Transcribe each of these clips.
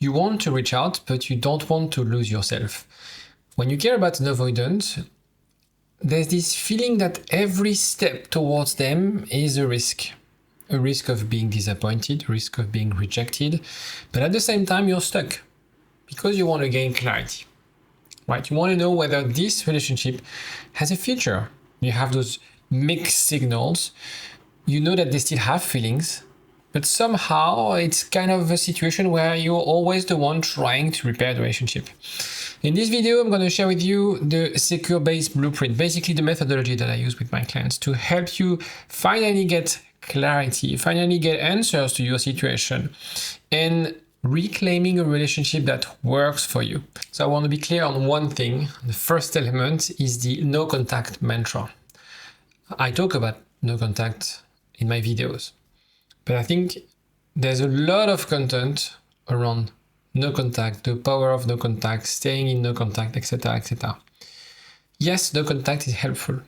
You want to reach out, but you don't want to lose yourself. When you care about an avoidant, there's this feeling that every step towards them is a risk of being disappointed, a risk of being rejected, but at the same time you're stuck because you want to gain clarity, right? You want to know whether this relationship has a future. You have those mixed signals. You know that they still have feelings, but somehow it's kind of a situation where you're always the one trying to repair the relationship. In this video, I'm going to share with you the secure-based blueprint, basically the methodology that I use with my clients to help you finally get clarity, finally get answers to your situation, and reclaiming a relationship that works for you. So I want to be clear on one thing. The first element is the no contact mantra. I talk about no contact in my videos, but I think there's a lot of content around no contact, the power of no contact, staying in no contact, etc., etc. Yes, no contact is helpful.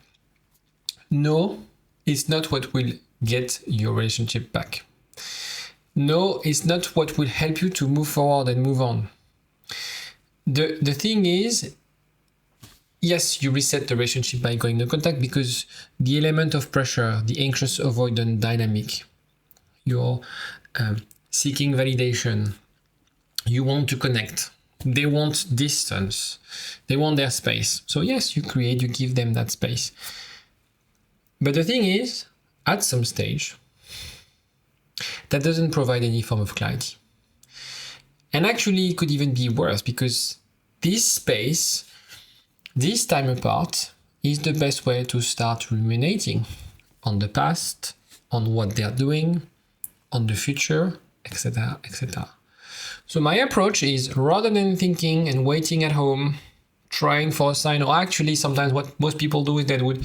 No, it's not what will get your relationship back. No, it's not what will help you to move forward and move on. The thing is, yes, you reset the relationship by going no contact because the element of pressure, the anxious avoidant dynamic, you're seeking validation, you want to connect, they want distance, they want their space. So yes, you give them that space. But the thing is, at some stage, that doesn't provide any form of clarity. And actually, it could even be worse because this space, this time apart, is the best way to start ruminating on the past, on what they're doing, on the future, etc., etc. So my approach is, rather than thinking and waiting at home, trying for a sign, or actually sometimes what most people do is they would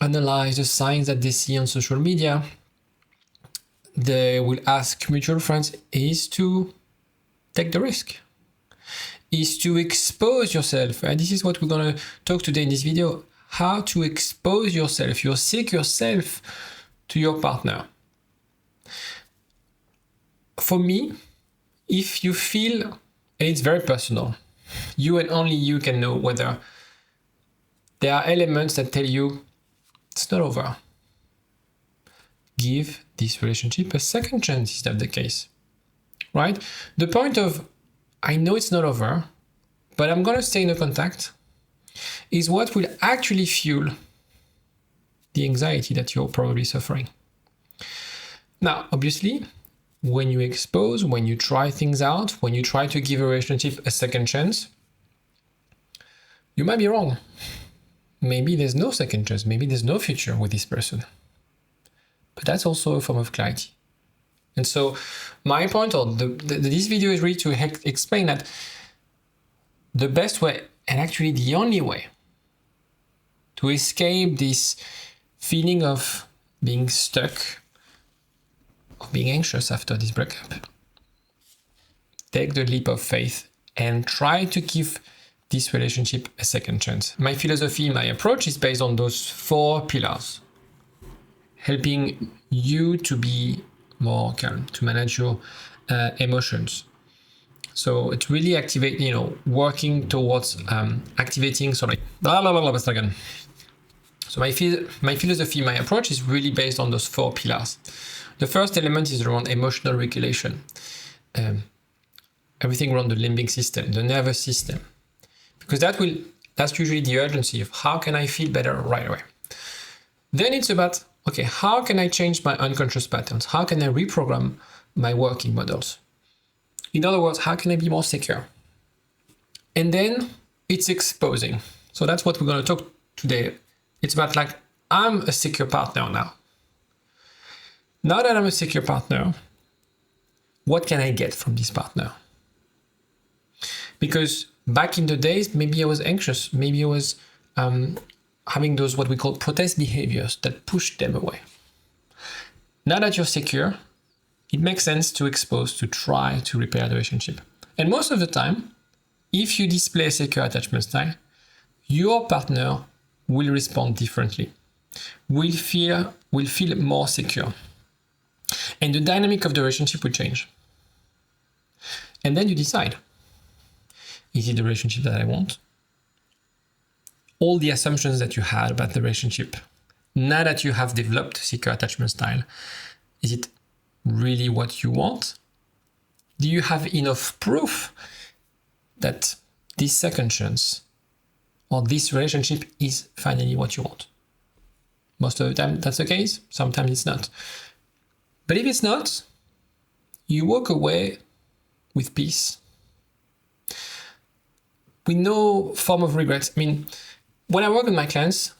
analyze the signs that they see on social media. They will ask mutual friends, is to take the risk, is to expose yourself. And this is what we're going to talk today in this video, how to expose yourself, your secure self to your partner. For me, if you feel, and it's very personal, you and only you can know whether there are elements that tell you it's not over. Give this relationship a second chance, is that the case? Right? The point of, I know it's not over, but I'm going to stay in contact, is what will actually fuel the anxiety that you're probably suffering. Now, obviously, when you expose, when you try things out, when you try to give a relationship a second chance, you might be wrong. Maybe there's no second chance. Maybe there's no future with this person. But that's also a form of clarity. And so my point on this video is really to explain that the best way, and actually the only way, to escape this feeling of being stuck, of being anxious after this breakup, take the leap of faith and try to give this relationship a second chance. My philosophy, my approach is based on those 4 pillars, helping you to be more calm, to manage your emotions. So it's really working towards activating, So my philosophy, my approach is really based on those 4 pillars. The first element is around emotional regulation. Everything around the limbic system, the nervous system. Because that's usually the urgency of how can I feel better right away. Then it's about, okay, how can I change my unconscious patterns? How can I reprogram my working models? In other words, how can I be more secure? And then it's exposing. So that's what we're going to talk today. It's about I'm a secure partner now. Now that I'm a secure partner, what can I get from this partner? Because back in the days, maybe I was anxious. Maybe I was having those what we call protest behaviors that pushed them away. Now that you're secure, it makes sense to expose, to try to repair the relationship. And most of the time, if you display a secure attachment style, your partner will respond differently, will feel more secure. And the dynamic of the relationship will change. And then you decide, is it the relationship that I want? All the assumptions that you had about the relationship, now that you have developed secure attachment style, is it really what you want? Do you have enough proof that this second chance or this relationship is finally what you want? Most of the time that's the case, sometimes it's not. But if it's not, you walk away with peace, with no form of regret. I mean, when I work with my clients,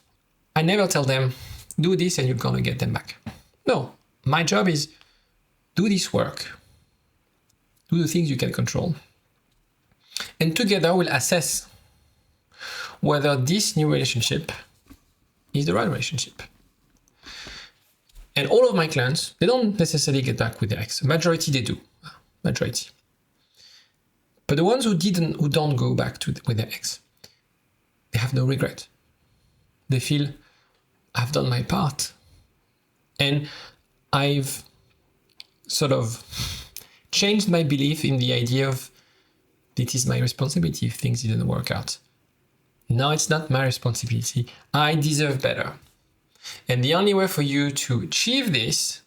I never tell them, do this and you're gonna get them back. No, my job is do this work, do the things you can control. And together we'll assess whether this new relationship is the right relationship. And all of my clients, they don't necessarily get back with their ex. Majority they do, majority. But the ones who don't go back with their ex, they have no regret. They feel, I've done my part. And I've sort of changed my belief in the idea of it is my responsibility if things didn't work out. Now it's not my responsibility. I deserve better. And the only way for you to achieve this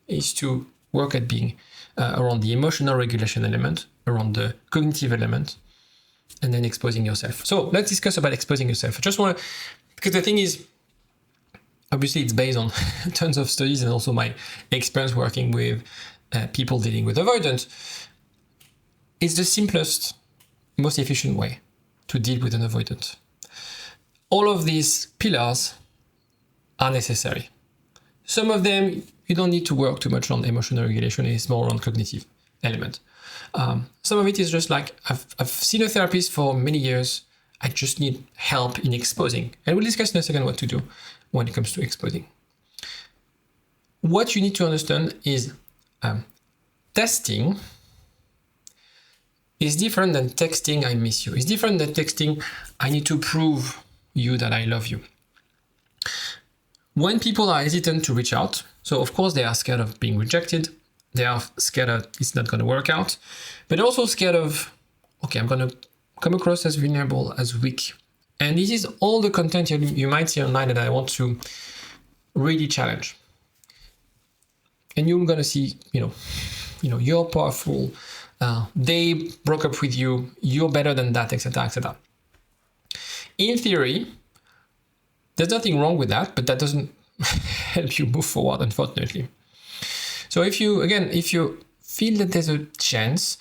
is to work at being around the emotional regulation element, around the cognitive element, and then exposing yourself. So let's discuss about exposing yourself. I just want to, because the thing is, obviously it's based on tons of studies and also my experience working with people dealing with avoidant. It's the simplest, most efficient way to deal with an avoidant. All of these pillars are necessary. Some of them, you don't need to work too much on emotional regulation. It's more on cognitive element. Some of it is just like, I've seen a therapist for many years. I just need help in exposing. And we'll discuss in a second what to do when it comes to exposing. What you need to understand is testing is different than texting, I miss you. It's different than texting, I need to prove you that I love you. When people are hesitant to reach out, so of course they are scared of being rejected, they are scared that it's not going to work out, but also scared of, okay, I'm going to come across as vulnerable, as weak. And this is all the content you might see online that I want to really challenge. And you're going to see, you're powerful, they broke up with you, you're better than that, etc., etc. In theory, there's nothing wrong with that, but that doesn't help you move forward, unfortunately. So if you feel that there's a chance,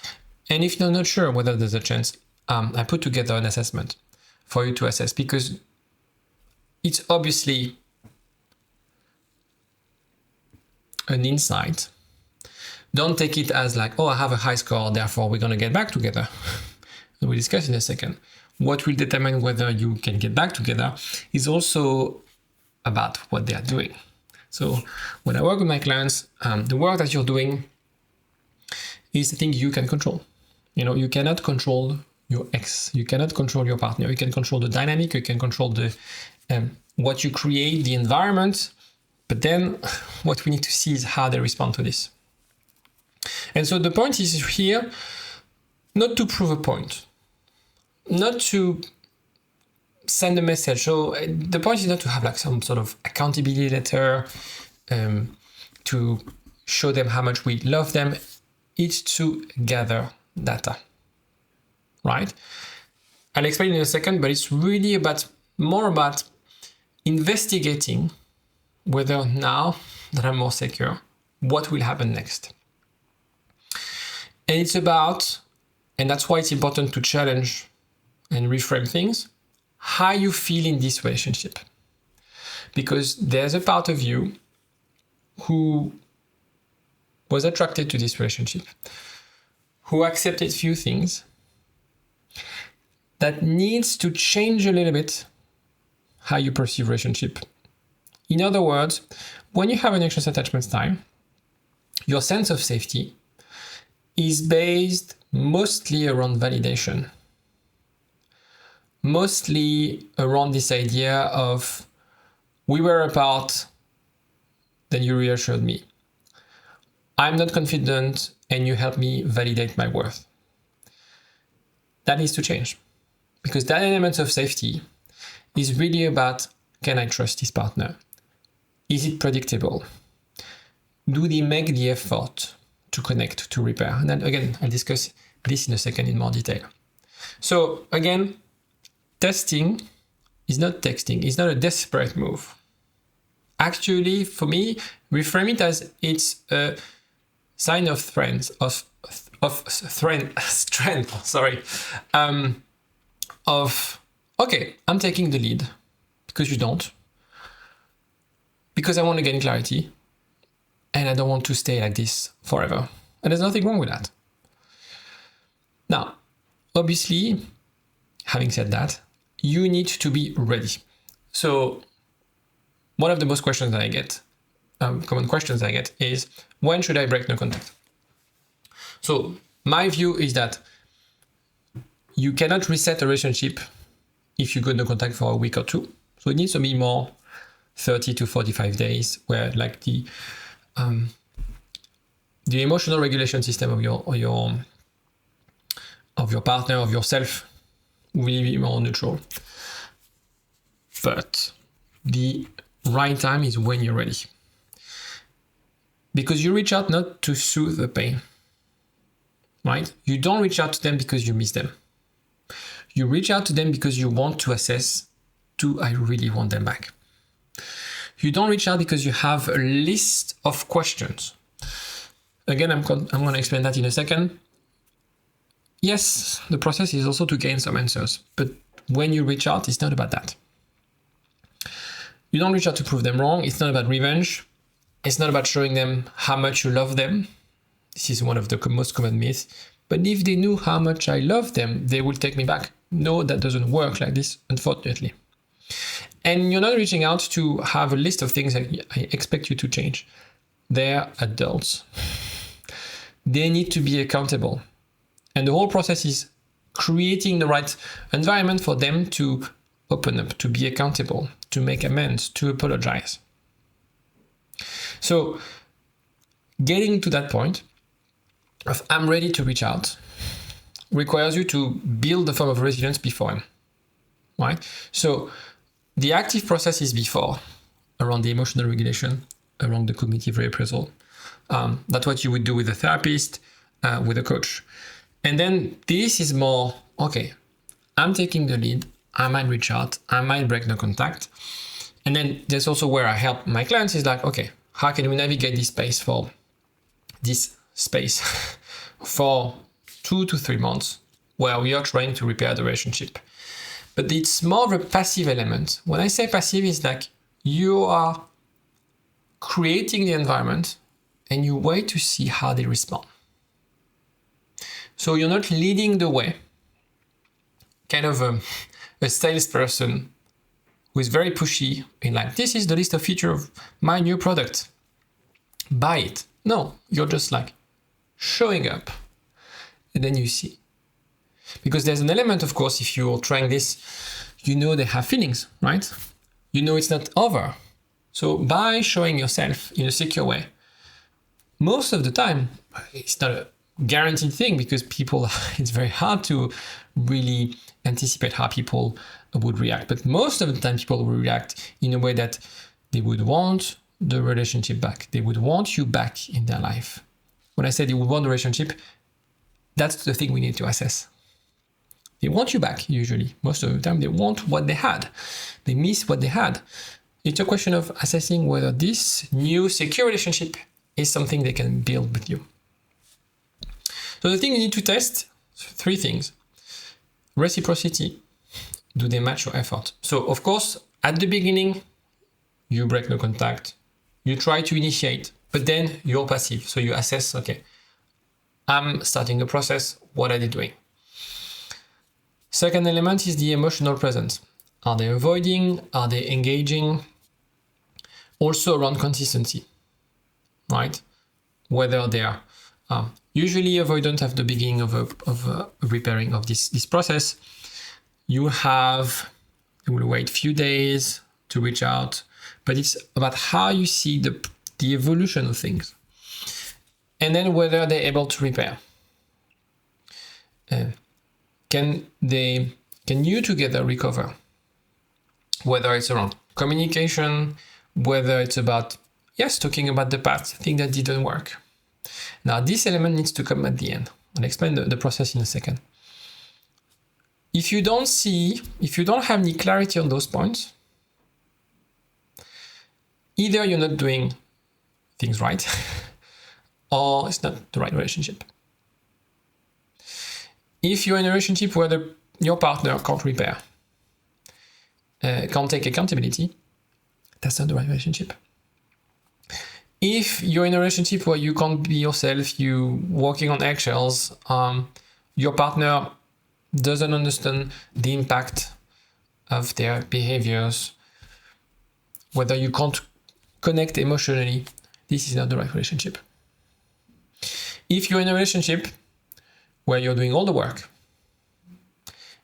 and if you're not sure whether there's a chance, I put together an assessment for you to assess, because it's obviously an insight. Don't take it as like, oh, I have a high score, therefore we're going to get back together. We'll discuss in a second. What will determine whether you can get back together is also about what they are doing. So when I work with my clients, the work that you're doing is the thing you can control. You cannot control your ex, you cannot control your partner, you can control the dynamic, you can control the what you create, the environment, but then what we need to see is how they respond to this. And so the point is here, not to prove a point, not to send a message. So the point is not to have like some sort of accountability letter to show them how much we love them. It's to gather data, right? I'll explain in a second, but it's really more about investigating whether now that I'm more secure, what will happen next. And it's about, and that's why it's important to challenge and reframe things, how you feel in this relationship. Because there's a part of you who was attracted to this relationship, who accepted few things, that needs to change a little bit how you perceive relationship. In other words, when you have an anxious attachment style, your sense of safety is based mostly around validation. Mostly around this idea of, we were apart, then you reassured me. I'm not confident and you help me validate my worth. that needs to change. Because that element of safety is really about, can I trust this partner? Is it predictable? Do they make the effort to connect, to repair? And then again, I'll discuss this in a second in more detail. So again, testing is not texting. It's not a desperate move. Actually, for me, reframe it as it's a sign of strength, okay, I'm taking the lead because you don't, because I want to gain clarity and I don't want to stay like this forever. And there's nothing wrong with that. Now, obviously, having said that, you need to be ready. So one of the most questions that I get, common questions I get is, when should I break no contact? So my view is that you cannot reset a relationship if you go no contact for a week or two. So it needs to be more 30 to 45 days where like the emotional regulation system of your partner, of yourself, will be more neutral. But the right time is when you're ready. Because you reach out not to soothe the pain, right? You don't reach out to them because you miss them. You reach out to them because you want to assess, do I really want them back? You don't reach out because you have a list of questions. Again, I'm going to explain that in a second. Yes, the process is also to gain some answers, but when you reach out, it's not about that. You don't reach out to prove them wrong. It's not about revenge. It's not about showing them how much you love them. This is one of the most common myths. But if they knew how much I love them, they will take me back. No, that doesn't work like this, unfortunately. And you're not reaching out to have a list of things that I expect you to change. They're adults. They need to be accountable. And the whole process is creating the right environment for them to open up, to be accountable, to make amends, to apologize. So getting to that point of I'm ready to reach out requires you to build a form of resilience beforehand, right? So the active process is before, around the emotional regulation, around the cognitive reappraisal. That's what you would do with a therapist, with a coach. And then this is more, okay, I'm taking the lead, I might reach out, I might break no contact. And then there's also where I help my clients is like, okay, how can we navigate this space for 2 to 3 months where we are trying to repair the relationship? But it's more of a passive element. When I say passive, it's like you are creating the environment and you wait to see how they respond. So you're not leading the way, kind of a salesperson who is very pushy in like, this is the list of features of my new product, buy it. No, you're just like showing up and then you see. Because there's an element, of course, if you're trying this, you know they have feelings, right? You know it's not over. So by showing yourself in a secure way, most of the time, it's not a guaranteed thing because people, it's very hard to really anticipate how people would react. But most of the time, people will react in a way that they would want the relationship back. They would want you back in their life. When I say they would want the relationship, that's the thing we need to assess. They want you back, usually. Most of the time, they want what they had. They miss what they had. It's a question of assessing whether this new secure relationship is something they can build with you. So the thing you need to test, 3 things. Reciprocity. Do they match your effort? So, of course, at the beginning, you break no contact. You try to initiate, but then you're passive. So you assess, okay, I'm starting a process. What are they doing? Second element is the emotional presence. Are they avoiding? Are they engaging? Also around consistency, right? Whether they are usually avoidant at the beginning of a repairing of this process. You will wait a few days to reach out, but it's about how you see the evolution of things. And then whether they're able to repair. Can can you together recover? Whether it's around communication, whether it's about, yes, talking about the past, thing that didn't work. Now, this element needs to come at the end. I'll explain the process in a second. If you don't have any clarity on those points, either you're not doing things right, or it's not the right relationship. If you're in a relationship where your partner can't repair, can't take accountability, that's not the right relationship. If you're in a relationship where you can't be yourself, you walking on eggshells, your partner doesn't understand the impact of their behaviors, whether you can't connect emotionally, this is not the right relationship. If you're in a relationship where you're doing all the work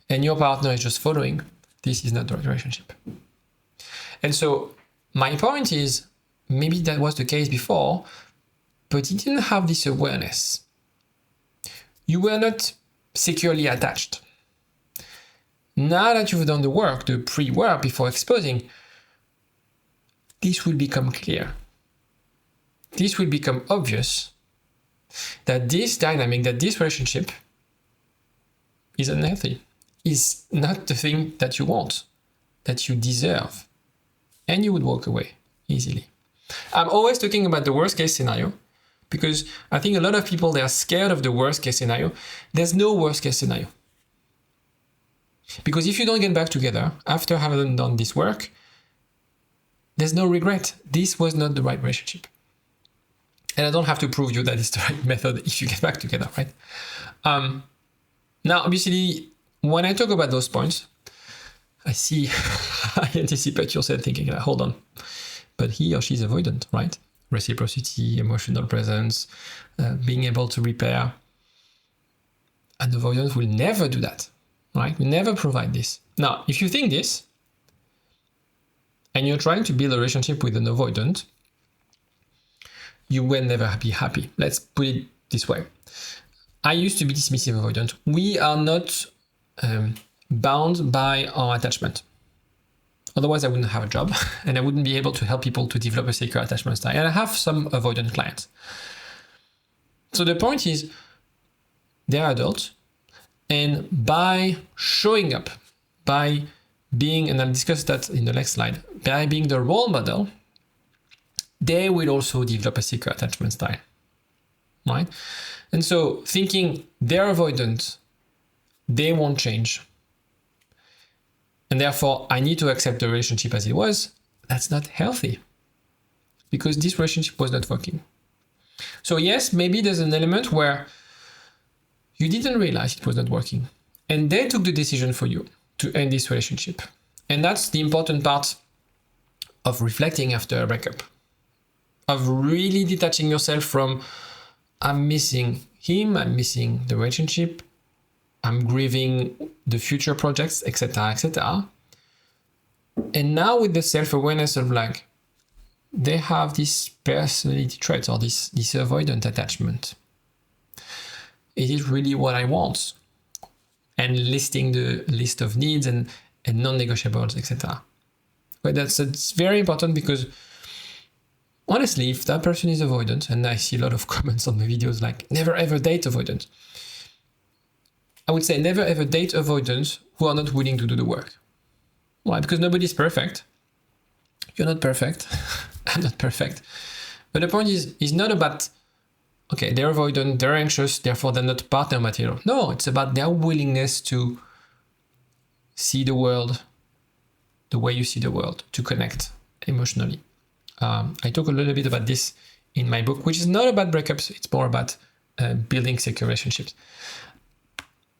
and your partner is just following, this is not the right relationship. And so my point is, maybe that was the case before, but you didn't have this awareness. You were not securely attached. Now that you've done the work, the pre-work before exposing, this will become clear. This will become obvious that this dynamic, that this relationship is unhealthy, is not the thing that you want, that you deserve, and you would walk away easily. I'm always talking about the worst case scenario because I think a lot of people, they are scared of the worst case scenario. There's no worst case scenario. Because if you don't get back together after having done this work, there's no regret. This was not the right relationship. And I don't have to prove you that it's the right method if you get back together, right? Now, obviously, when I talk about those points, I anticipate yourself thinking, hold on, but he or she's avoidant, right? Reciprocity, emotional presence, being able to repair. An avoidant will never do that, right? We never provide this. Now, if you think this, and you're trying to build a relationship with an avoidant, you will never be happy. Let's put it this way. I used to be dismissive avoidant. We are not bound by our attachment. Otherwise, I wouldn't have a job and I wouldn't be able to help people to develop a secure attachment style. And I have some avoidant clients. So the point is, they're adults. And by showing up, by being, and I'll discuss that in the next slide, by being the role model, they will also develop a secure attachment style, right? And so thinking they're avoidant, they won't change, and therefore I need to accept the relationship as it was, that's not healthy because this relationship was not working. So yes, maybe there's an element where you didn't realize it was not working and they took the decision for you to end this relationship. And that's the important part of reflecting after a breakup, of really detaching yourself from, I'm missing him, I'm missing the relationship, I'm grieving the future projects, etc., etc. And now with the self-awareness of like, they have this personality trait or this avoidant attachment. Is it really what I want? And listing the list of needs and non-negotiables, etc. But it's very important because honestly, if that person is avoidant, and I see a lot of comments on my videos like, never ever date avoidant. I would say never ever date avoidants who are not willing to do the work. Why? Because nobody's perfect. You're not perfect. I'm not perfect. But the point is not about, okay, they're avoidant, they're anxious, therefore they're not partner material. No, it's about their willingness to see the world the way you see the world, to connect emotionally. I talk a little bit about this in my book, which is not about breakups. It's more about building secure relationships.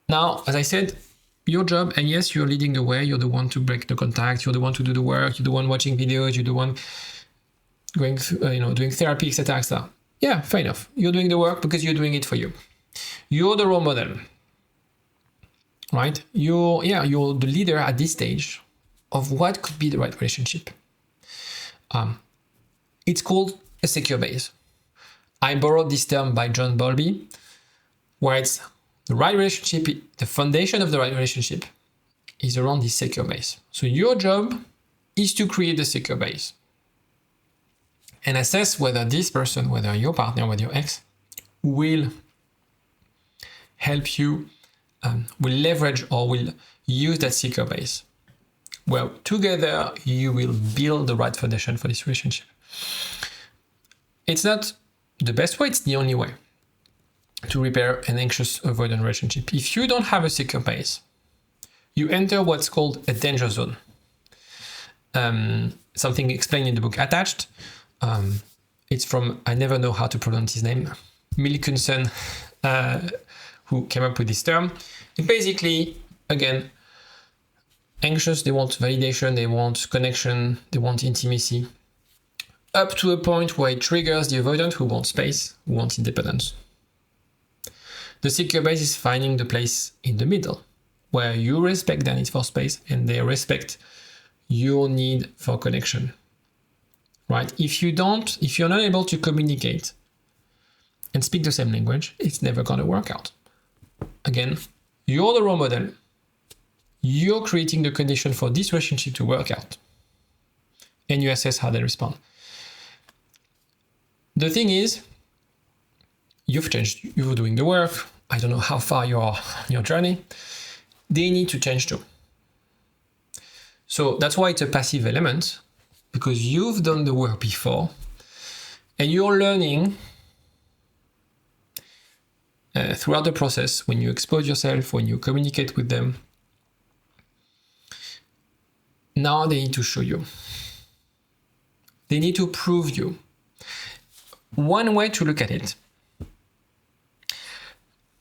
Now, as I said, your job, and yes, you're leading the way. You're the one to break the contact. You're the one to do the work. You're the one watching videos. You're the one going through, doing therapy, etc., etc. Yeah, fair enough. You're doing the work because you're doing it for you. You're the role model, right? You're the leader at this stage of what could be the right relationship. It's called a secure base. I borrowed this term by John Bowlby, where it's The right relationship, the foundation of the right relationship is around this secure base. So your job is to create the secure base and assess whether this person, whether your partner, whether your ex, will help you, will leverage or will use that secure base. Well, together you will build the right foundation for this relationship. It's not the best way, it's the only way to repair an anxious avoidant relationship. If you don't have a secure base, you enter what's called a danger zone. Something explained in the book Attached. It's from, I never know how to pronounce his name, Wilkinson, who came up with this term. And basically, again, anxious, they want validation, they want connection, they want intimacy, up to a point where it triggers the avoidant who wants space, who wants independence. The secure base is finding the place in the middle, where you respect their need for space and they respect your need for connection, right? If you're not able to communicate and speak the same language, it's never going to work out. Again, you're the role model. You're creating the condition for this relationship to work out. And you assess how they respond. The thing is, you've changed, you're doing the work. I don't know how far you are on your journey. They need to change too. So that's why it's a passive element, because you've done the work before and you're learning throughout the process, when you expose yourself, when you communicate with them. Now they need to show you. They need to prove you. One way to look at it,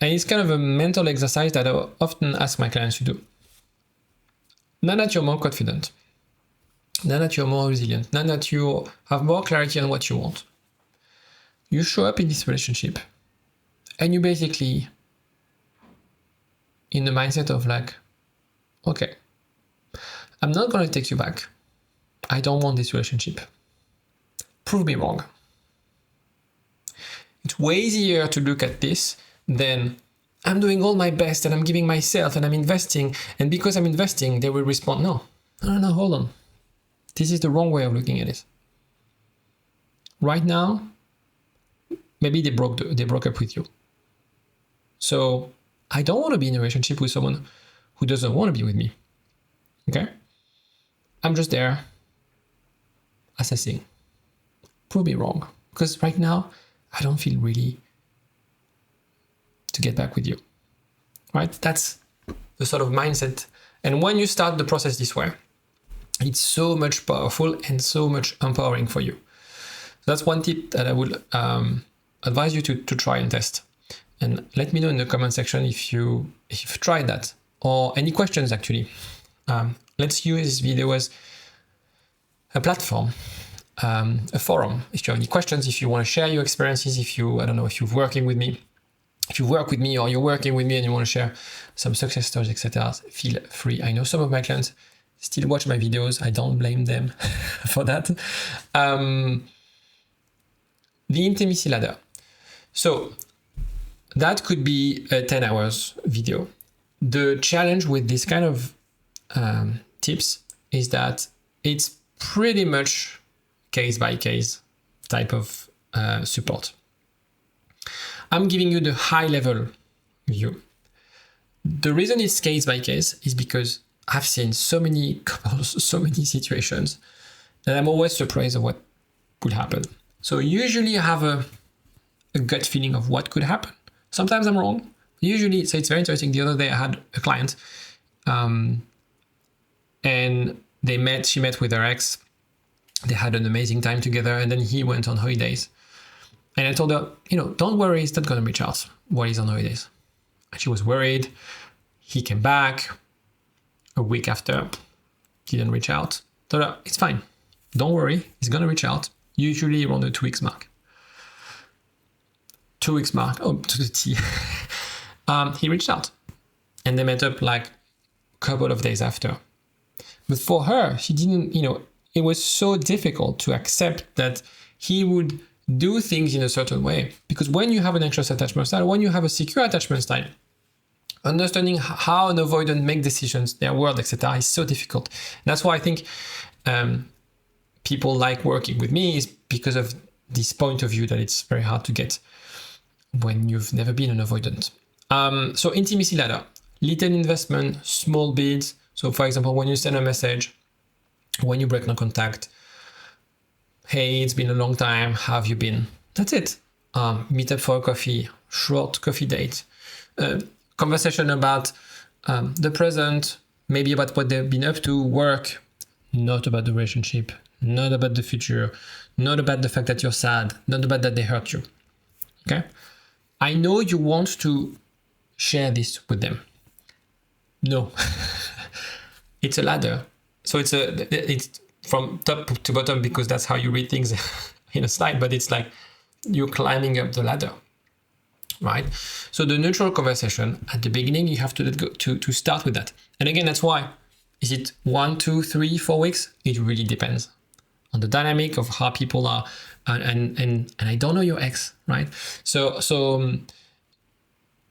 and it's kind of a mental exercise that I often ask my clients to do. Now that you're more confident, now that you're more resilient, now that you have more clarity on what you want, you show up in this relationship and you basically, in the mindset of like, okay, I'm not going to take you back. I don't want this relationship. Prove me wrong. It's way easier to look at this than I'm doing all my best and I'm giving myself and I'm investing. And because I'm investing, they will respond, no, hold on. This is the wrong way of looking at it. Right now, maybe they broke up with you. So I don't want to be in a relationship with someone who doesn't want to be with me. Okay? I'm just there assessing. Prove me wrong. Because right now, I don't feel really to get back with you. Right? That's the sort of mindset. And when you start the process this way, it's so much powerful and so much empowering for you. So that's one tip that I would advise you to try and test. And let me know in the comment section if you've tried that, or any questions actually. Let's use this video as a platform, a forum. If you have any questions, if you want to share your experiences, if you've worked with me, or you're working with me and you want to share some success stories, etc., feel free. I know some of my clients still watch my videos. I don't blame them for that. The intimacy ladder. So that could be a 10 hours video. The challenge with this kind of tips is that it's pretty much case by case type of support. I'm giving you the high level view. The reason it's case by case is because I've seen so many couples, so many situations that I'm always surprised of what could happen. So usually I have a gut feeling of what could happen. Sometimes I'm wrong. Usually, so it's very interesting. The other day I had a client and she met with her ex. They had an amazing time together and then he went on holidays. And I told her, don't worry, he's not going to reach out while he's on holidays. And she was worried. He came back a week after, didn't reach out. I told her, it's fine. Don't worry, he's going to reach out, usually around the 2 weeks mark. 2 weeks mark, to the T. He reached out and they met up like a couple of days after. But for her, she didn't, it was so difficult to accept that he would do things in a certain way. Because when you have an anxious attachment style, when you have a secure attachment style, Understanding how an avoidant make decisions, their word, etc., is so difficult. And that's why I think people like working with me, is because of this point of view that it's very hard to get when you've never been an avoidant. So intimacy ladder, little investment, small bids. So for example, when you send a message, when you break no contact, hey, it's been a long time, how have you been? That's it. Meet up for a coffee, short coffee date, conversation about the present, maybe about what they've been up to, work, not about the relationship, not about the future, not about the fact that you're sad, not about that they hurt you. Okay? I know you want to share this with them. No. It's a ladder. So it's from top to bottom because that's how you read things in a slide, but it's like you're climbing up the ladder, right? So the neutral conversation at the beginning, you have to let go, to start with that. And again, that's why. Is it 1, 2, 3, 4 weeks? It really depends on the dynamic of how people are, and I don't know your ex, right?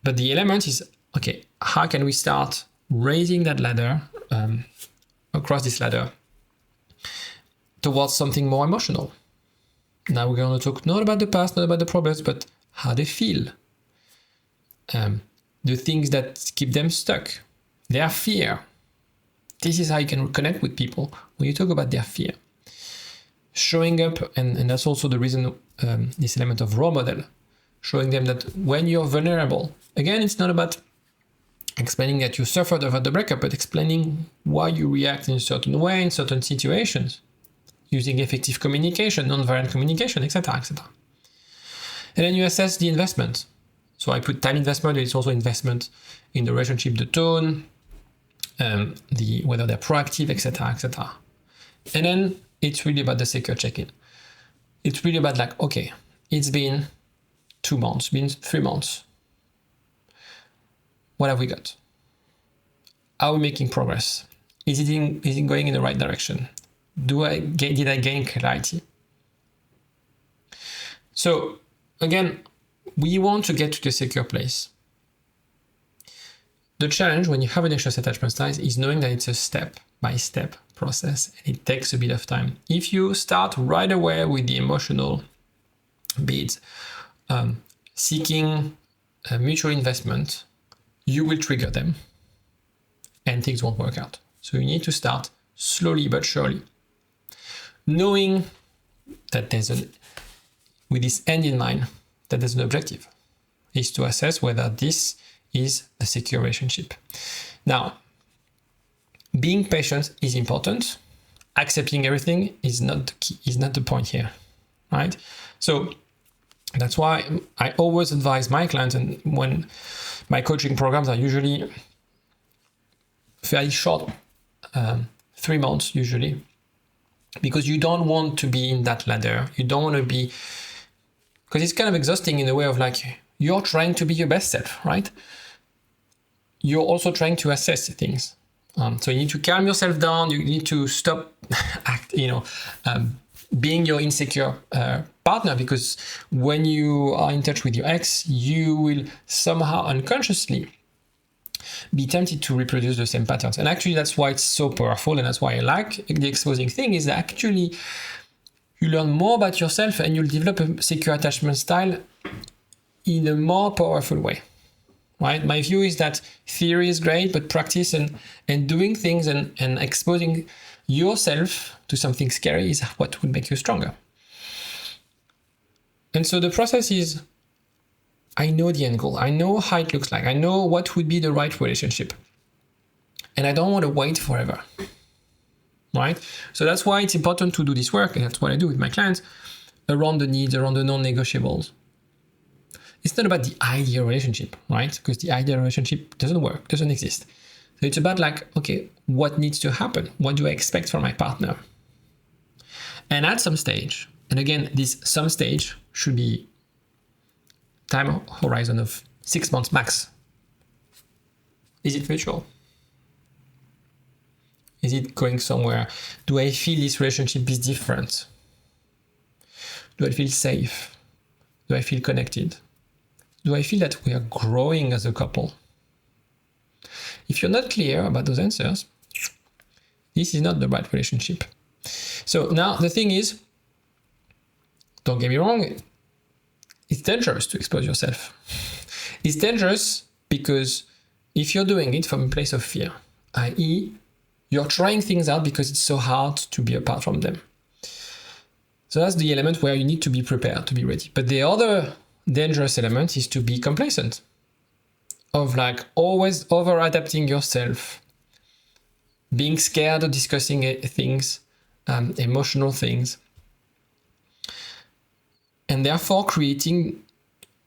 But the element is, okay, how can we start raising that ladder, across this ladder, towards something more emotional? Now we're going to talk not about the past, not about the problems, but how they feel. The things that keep them stuck, their fear. This is how you can connect with people when you talk about their fear. Showing up, and that's also the reason, this element of role model, showing them that when you're vulnerable, again, it's not about explaining that you suffered over the breakup, but explaining why you react in a certain way in certain situations, using effective communication, non-violent communication, etc., etc. And then you assess the investment. So I put time investment, but it's also investment in the relationship, the tone, whether they're proactive, etc., etc. And then it's really about the secure check-in. It's really about like, okay, it's been 2 months, been 3 months. What have we got? Are we making progress? Is it going in the right direction? Did I gain clarity? So again, we want to get to the secure place. The challenge when you have an anxious attachment style is knowing that it's a step-by-step process and it takes a bit of time. If you start right away with the emotional beats, seeking a mutual investment, you will trigger them and things won't work out. So you need to start slowly but surely, knowing that with this end in mind, that there's an objective, is to assess whether this is a secure relationship. Now, being patient is important. Accepting everything is not the key, is not the point here, right? So that's why I always advise my clients, and when my coaching programs are usually fairly short, 3 months usually, because you don't want to be in that ladder. You don't want to be, because it's kind of exhausting in the way of like, you're trying to be your best self, right? You're also trying to assess things. So you need to calm yourself down. You need to stop being your insecure partner, because when you are in touch with your ex, you will somehow unconsciously be tempted to reproduce the same patterns. And actually, that's why it's so powerful, and that's why I like the exposing thing, is that actually you learn more about yourself and you'll develop a secure attachment style in a more powerful way, right? My view is that theory is great, but practice and doing things and exposing yourself to something scary is what will make you stronger. And so the process is, I know the end goal. I know how it looks like. I know what would be the right relationship. And I don't want to wait forever, right? So that's why it's important to do this work, and that's what I do with my clients, around the needs, around the non-negotiables. It's not about the ideal relationship, right? Because the ideal relationship doesn't work, doesn't exist. So it's about like, okay, what needs to happen? What do I expect from my partner? And at some stage, and again, this some stage should be time horizon of 6 months max. Is it mutual? Is it going somewhere? Do I feel this relationship is different? Do I feel safe? Do I feel connected? Do I feel that we are growing as a couple? If you're not clear about those answers, this is not the right relationship. So now the thing is, don't get me wrong, it's dangerous to expose yourself. It's dangerous because if you're doing it from a place of fear, i.e., you're trying things out because it's so hard to be apart from them. So that's the element where you need to be prepared, to be ready. But the other dangerous element is to be complacent, of like always over-adapting yourself, being scared of discussing things, emotional things, and therefore creating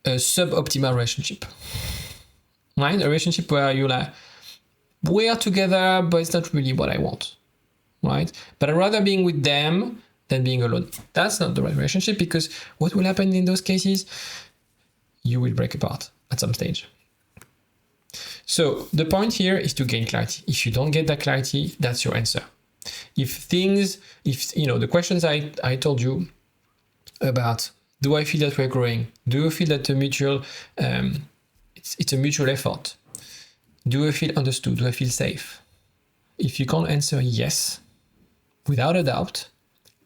a suboptimal relationship, right? A relationship where you're like, we are together, but it's not really what I want, right? But I'd rather being with them than being alone. That's not the right relationship, because what will happen in those cases? You will break apart at some stage. So the point here is to gain clarity. If you don't get that clarity, that's your answer. If the questions I told you about, do I feel that we're growing? Do you feel that it's a mutual effort? Do I feel understood? Do I feel safe? If you can't answer yes, without a doubt,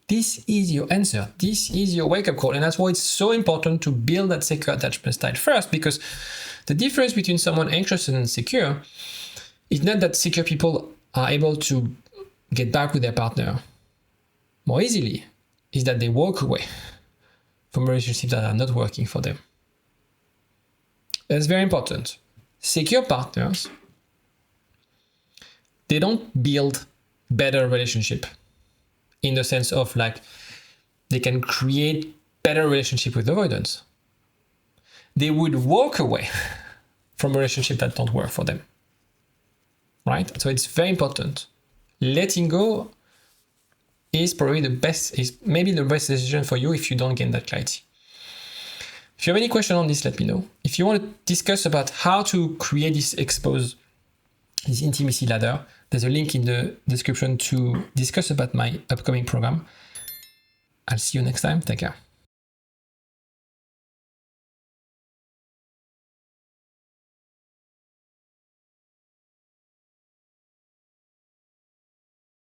this is your answer. This is your wake-up call. And that's why it's so important to build that secure attachment style first, because the difference between someone anxious and insecure is not that secure people are able to get back with their partner more easily, is that they walk away from relationships that are not working for them. That's very important. Secure partners, they don't build better relationship in the sense of like they can create better relationship with avoidance. They would walk away from a relationship that don't work for them, right? So it's very important. Letting go is probably maybe the best decision for you if you don't gain that clarity. If you have any question on this, let me know. If you want to discuss about how to create this intimacy ladder, there's a link in the description to discuss about my upcoming program. I'll see you next time. Take care.